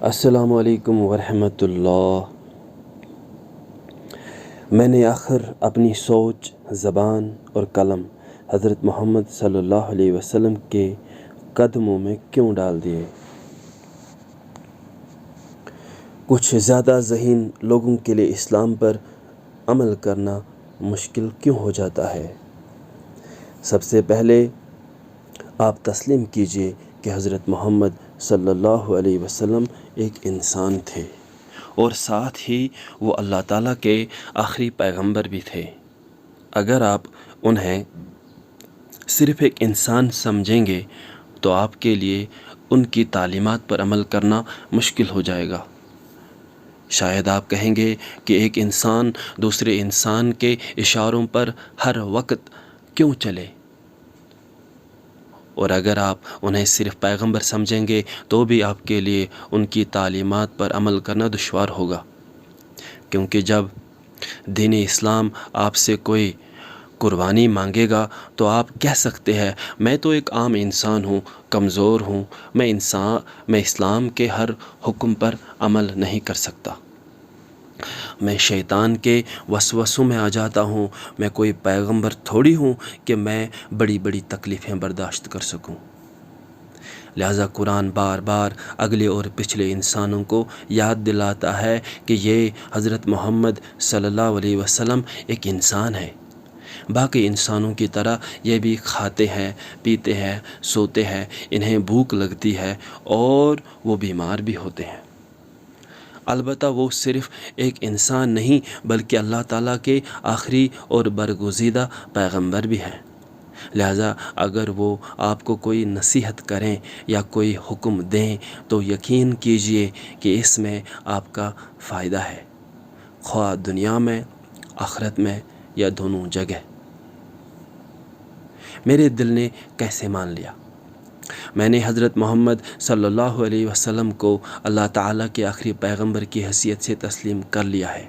السلام علیکم ورحمۃ اللہ۔ میں نے آخر اپنی سوچ، زبان اور قلم حضرت محمد صلی اللہ علیہ وسلم کے قدموں میں کیوں ڈال دیے؟ کچھ زیادہ ذہین لوگوں کے لیے اسلام پر عمل کرنا مشکل کیوں ہو جاتا ہے؟ سب سے پہلے آپ تسلیم کیجئے کہ حضرت محمد صلی اللہ علیہ وسلم ایک انسان تھے اور ساتھ ہی وہ اللہ تعالیٰ کے آخری پیغمبر بھی تھے۔ اگر آپ انہیں صرف ایک انسان سمجھیں گے تو آپ کے لیے ان کی تعلیمات پر عمل کرنا مشکل ہو جائے گا۔ شاید آپ کہیں گے کہ ایک انسان دوسرے انسان کے اشاروں پر ہر وقت کیوں چلے؟ اور اگر آپ انہیں صرف پیغمبر سمجھیں گے تو بھی آپ کے لیے ان کی تعلیمات پر عمل کرنا دشوار ہوگا، کیونکہ جب دین اسلام آپ سے کوئی قربانی مانگے گا تو آپ کہہ سکتے ہیں میں تو ایک عام انسان ہوں، کمزور ہوں، میں اسلام کے ہر حکم پر عمل نہیں کر سکتا، میں شیطان کے وسوسوں میں آ جاتا ہوں، میں کوئی پیغمبر تھوڑی ہوں کہ میں بڑی بڑی تکلیفیں برداشت کر سکوں۔ لہذا قرآن بار بار اگلے اور پچھلے انسانوں کو یاد دلاتا ہے کہ یہ حضرت محمد صلی اللہ علیہ وسلم ایک انسان ہے، باقی انسانوں کی طرح یہ بھی کھاتے ہیں، پیتے ہیں، سوتے ہیں، انہیں بھوک لگتی ہے اور وہ بیمار بھی ہوتے ہیں۔ البتہ وہ صرف ایک انسان نہیں بلکہ اللہ تعالیٰ کے آخری اور برگزیدہ پیغمبر بھی ہیں۔ لہذا اگر وہ آپ کو کوئی نصیحت کریں یا کوئی حکم دیں تو یقین کیجئے کہ اس میں آپ کا فائدہ ہے، خواہ دنیا میں، آخرت میں یا دونوں جگہ۔ میرے دل نے کیسے مان لیا؟ میں نے حضرت محمد صلی اللہ علیہ وسلم کو اللہ تعالیٰ کے آخری پیغمبر کی حیثیت سے تسلیم کر لیا ہے۔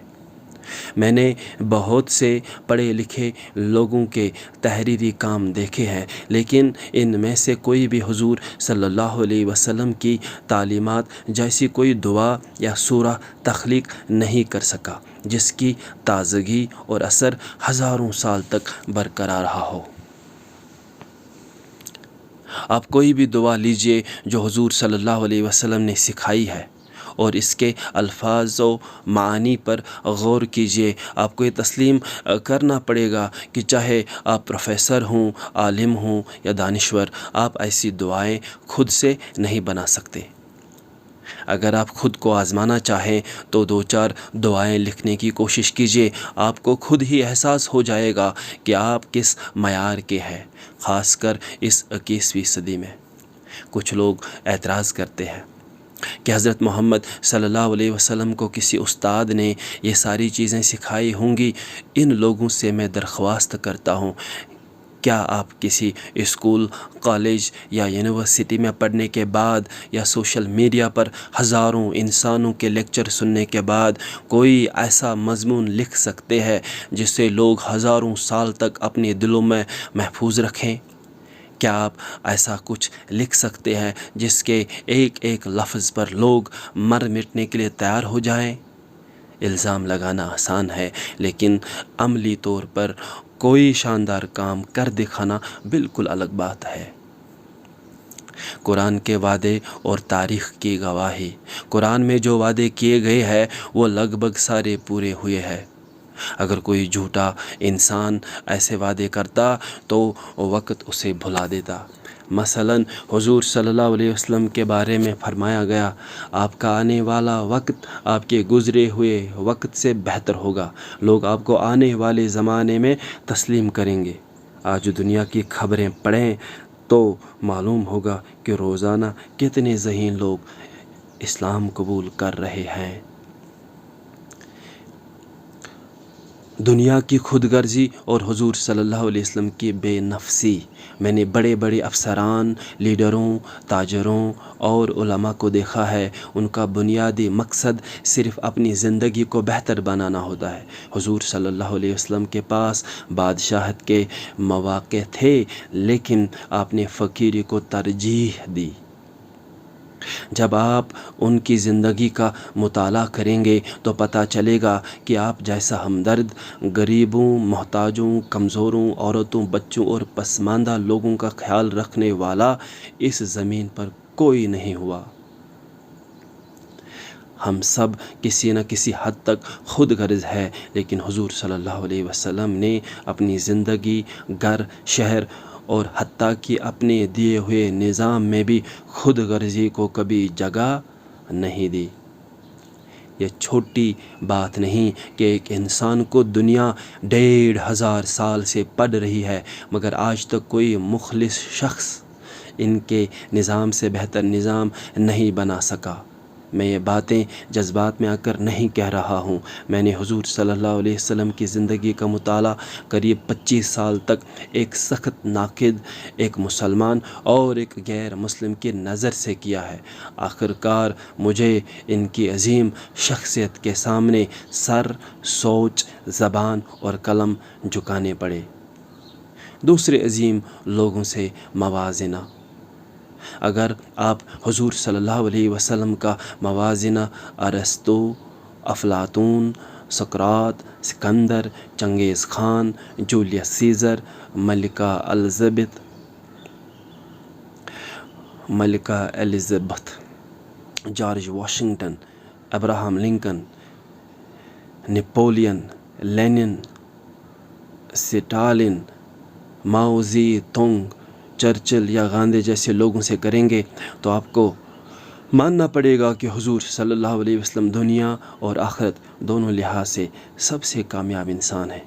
میں نے بہت سے پڑھے لکھے لوگوں کے تحریری کام دیکھے ہیں، لیکن ان میں سے کوئی بھی حضور صلی اللہ علیہ وسلم کی تعلیمات جیسی کوئی دعا یا سورہ تخلیق نہیں کر سکا جس کی تازگی اور اثر ہزاروں سال تک برقرار رہا ہو۔ آپ کوئی بھی دعا لیجئے جو حضور صلی اللہ علیہ وسلم نے سکھائی ہے اور اس کے الفاظ و معانی پر غور کیجئے، آپ کو یہ تسلیم کرنا پڑے گا کہ چاہے آپ پروفیسر ہوں، عالم ہوں یا دانشور، آپ ایسی دعائیں خود سے نہیں بنا سکتے۔ اگر آپ خود کو آزمانا چاہیں تو 2-4 دعائیں لکھنے کی کوشش کیجئے، آپ کو خود ہی احساس ہو جائے گا کہ آپ کس معیار کے ہیں، خاص کر اس 21ویں صدی میں۔ کچھ لوگ اعتراض کرتے ہیں کہ حضرت محمد صلی اللہ علیہ وسلم کو کسی استاد نے یہ ساری چیزیں سکھائی ہوں گی۔ ان لوگوں سے میں درخواست کرتا ہوں، کیا آپ کسی اسکول، کالج یا یونیورسٹی میں پڑھنے کے بعد یا سوشل میڈیا پر ہزاروں انسانوں کے لیکچر سننے کے بعد کوئی ایسا مضمون لکھ سکتے ہیں جسے لوگ ہزاروں سال تک اپنے دلوں میں محفوظ رکھیں؟ کیا آپ ایسا کچھ لکھ سکتے ہیں جس کے ایک ایک لفظ پر لوگ مر مٹنے کے لیے تیار ہو جائیں؟ الزام لگانا آسان ہے، لیکن عملی طور پر کوئی شاندار کام کر دکھانا بالکل الگ بات ہے۔ قرآن کے وعدے اور تاریخ کی گواہی۔ قرآن میں جو وعدے کیے گئے ہیں وہ لگ بھگ سارے پورے ہوئے ہیں۔ اگر کوئی جھوٹا انسان ایسے وعدے کرتا تو وقت اسے بھلا دیتا۔ مثلا حضور صلی اللہ علیہ وسلم کے بارے میں فرمایا گیا، آپ کا آنے والا وقت آپ کے گزرے ہوئے وقت سے بہتر ہوگا، لوگ آپ کو آنے والے زمانے میں تسلیم کریں گے۔ آج دنیا کی خبریں پڑھیں تو معلوم ہوگا کہ روزانہ کتنے ذہین لوگ اسلام قبول کر رہے ہیں۔ دنیا کی خود غرضی اور حضور صلی اللہ علیہ وسلم کی بے نفسی۔ میں نے بڑے بڑے افسران، لیڈروں، تاجروں اور علماء کو دیکھا ہے، ان کا بنیادی مقصد صرف اپنی زندگی کو بہتر بنانا ہوتا ہے۔ حضور صلی اللہ علیہ وسلم کے پاس بادشاہت کے مواقع تھے، لیکن آپ نے فقیری کو ترجیح دی۔ جب آپ ان کی زندگی کا مطالعہ کریں گے تو پتہ چلے گا کہ آپ جیسا ہمدرد غریبوں، محتاجوں، کمزوروں، عورتوں، بچوں اور پسماندہ لوگوں کا خیال رکھنے والا اس زمین پر کوئی نہیں ہوا۔ ہم سب کسی نہ کسی حد تک خود غرض ہے، لیکن حضور صلی اللہ علیہ وسلم نے اپنی زندگی، گھر، شہر اور حتیٰ کہ اپنے دیے ہوئے نظام میں بھی خود غرضی کو کبھی جگہ نہیں دی۔ یہ چھوٹی بات نہیں کہ ایک انسان کو دنیا 1500 سال سے پڑھ رہی ہے، مگر آج تک کوئی مخلص شخص ان کے نظام سے بہتر نظام نہیں بنا سکا۔ میں یہ باتیں جذبات میں آ کر نہیں کہہ رہا ہوں۔ میں نے حضور صلی اللہ علیہ وسلم کی زندگی کا مطالعہ قریب 25 سال تک ایک سخت ناقد، ایک مسلمان اور ایک غیر مسلم کی نظر سے کیا ہے۔ آخرکار مجھے ان کی عظیم شخصیت کے سامنے سر، سوچ، زبان اور قلم جھکانے پڑے۔ دوسرے عظیم لوگوں سے موازنہ۔ اگر آپ حضور صلی اللہ علیہ وسلم کا موازنہ ارسطو، افلاطون، سقراط، سکندر، چنگیز خان، جولیس سیزر، ملکہ Elizabeth, George Washington, Abraham Lincoln, Napoleon, Lenin, Stalin, Mao Zedong, Churchill یا گاندھی جیسے لوگوں سے کریں گے تو آپ کو ماننا پڑے گا کہ حضور صلی اللہ علیہ وسلم دنیا اور آخرت دونوں لحاظ سے سب سے کامیاب انسان ہیں۔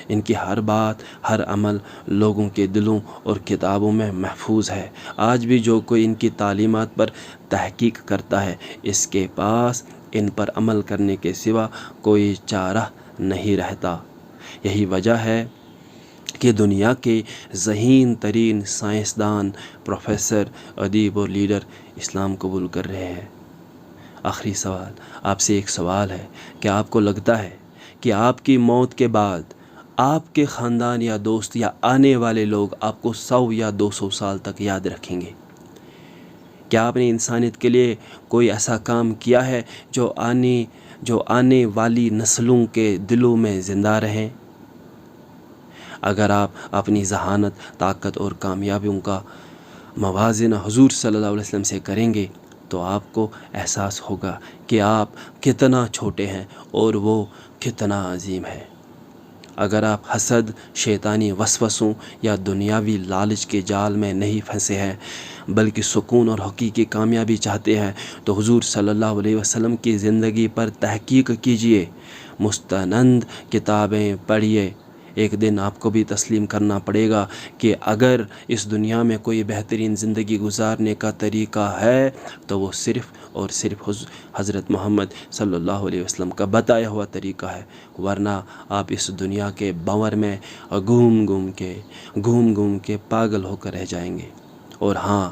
ان کی ہر بات، ہر عمل لوگوں کے دلوں اور کتابوں میں محفوظ ہے۔ آج بھی جو کوئی ان کی تعلیمات پر تحقیق کرتا ہے، اس کے پاس ان پر عمل کرنے کے سوا کوئی چارہ نہیں رہتا۔ یہی وجہ ہے کہ دنیا کے ذہین ترین سائنسدان، پروفیسر، ادیب اور لیڈر اسلام قبول کر رہے ہیں۔ آخری سوال، آپ سے ایک سوال ہے، کیا آپ کو لگتا ہے کہ آپ کی موت کے بعد آپ کے خاندان یا دوست یا آنے والے لوگ آپ کو 100 یا 200 سال تک یاد رکھیں گے؟ کیا آپ نے انسانیت کے لیے کوئی ایسا کام کیا ہے جو آنے والی نسلوں کے دلوں میں زندہ رہیں؟ اگر آپ اپنی ذہانت، طاقت اور کامیابیوں کا موازنہ حضور صلی اللہ علیہ وسلم سے کریں گے تو آپ کو احساس ہوگا کہ آپ کتنا چھوٹے ہیں اور وہ کتنا عظیم ہے۔ اگر آپ حسد، شیطانی وسوسوں یا دنیاوی لالچ کے جال میں نہیں پھنسے ہیں بلکہ سکون اور حقیقی کامیابی چاہتے ہیں تو حضور صلی اللہ علیہ وسلم کی زندگی پر تحقیق کیجئے، مستند کتابیں پڑھیے۔ ایک دن آپ کو بھی تسلیم کرنا پڑے گا کہ اگر اس دنیا میں کوئی بہترین زندگی گزارنے کا طریقہ ہے تو وہ صرف اور صرف حضرت محمد صلی اللہ علیہ وسلم کا بتایا ہوا طریقہ ہے، ورنہ آپ اس دنیا کے بھنور میں گھوم گھوم کے پاگل ہو کر رہ جائیں گے۔ اور ہاں،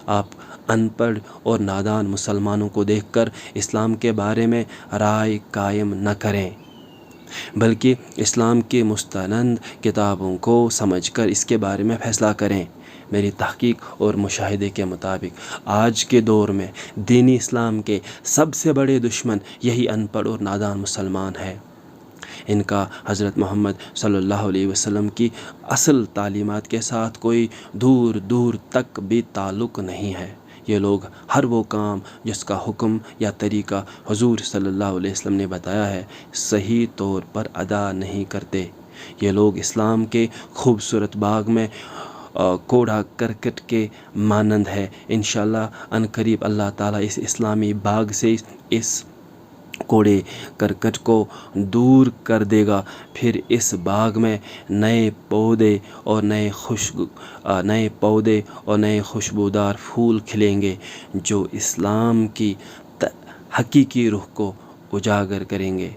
آپ ان پڑھ اور نادان مسلمانوں کو دیکھ کر اسلام کے بارے میں رائے قائم نہ کریں، بلکہ اسلام کی مستند کتابوں کو سمجھ کر اس کے بارے میں فیصلہ کریں۔ میری تحقیق اور مشاہدے کے مطابق آج کے دور میں دینی اسلام کے سب سے بڑے دشمن یہی ان پڑھ اور نادان مسلمان ہیں۔ ان کا حضرت محمد صلی اللہ علیہ وسلم کی اصل تعلیمات کے ساتھ کوئی دور تک بھی تعلق نہیں ہے۔ یہ لوگ ہر وہ کام جس کا حکم یا طریقہ حضور صلی اللہ علیہ وسلم نے بتایا ہے صحیح طور پر ادا نہیں کرتے۔ یہ لوگ اسلام کے خوبصورت باغ میں کوڑا کرکٹ کے مانند ہے۔ انشاءاللہ عنقریب اللہ تعالیٰ اس اسلامی باغ سے اس کوڑے کرکٹ کو دور کر دے گا، پھر اس باغ میں نئے پودے اور نئے خوشبودار پھول کھلیں گے جو اسلام کی حقیقی روح کو اجاگر کریں گے۔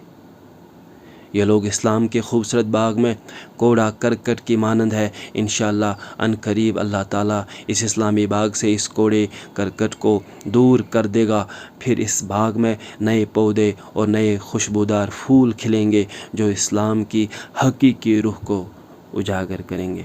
یہ لوگ اسلام کے خوبصورت باغ میں کوڑا کرکٹ کی مانند ہے۔ انشاءاللہ عنقریب اللہ تعالیٰ اس اسلامی باغ سے اس کوڑے کرکٹ کو دور کر دے گا، پھر اس باغ میں نئے پودے اور نئے خوشبودار پھول کھلیں گے جو اسلام کی حقیقی روح کو اجاگر کریں گے۔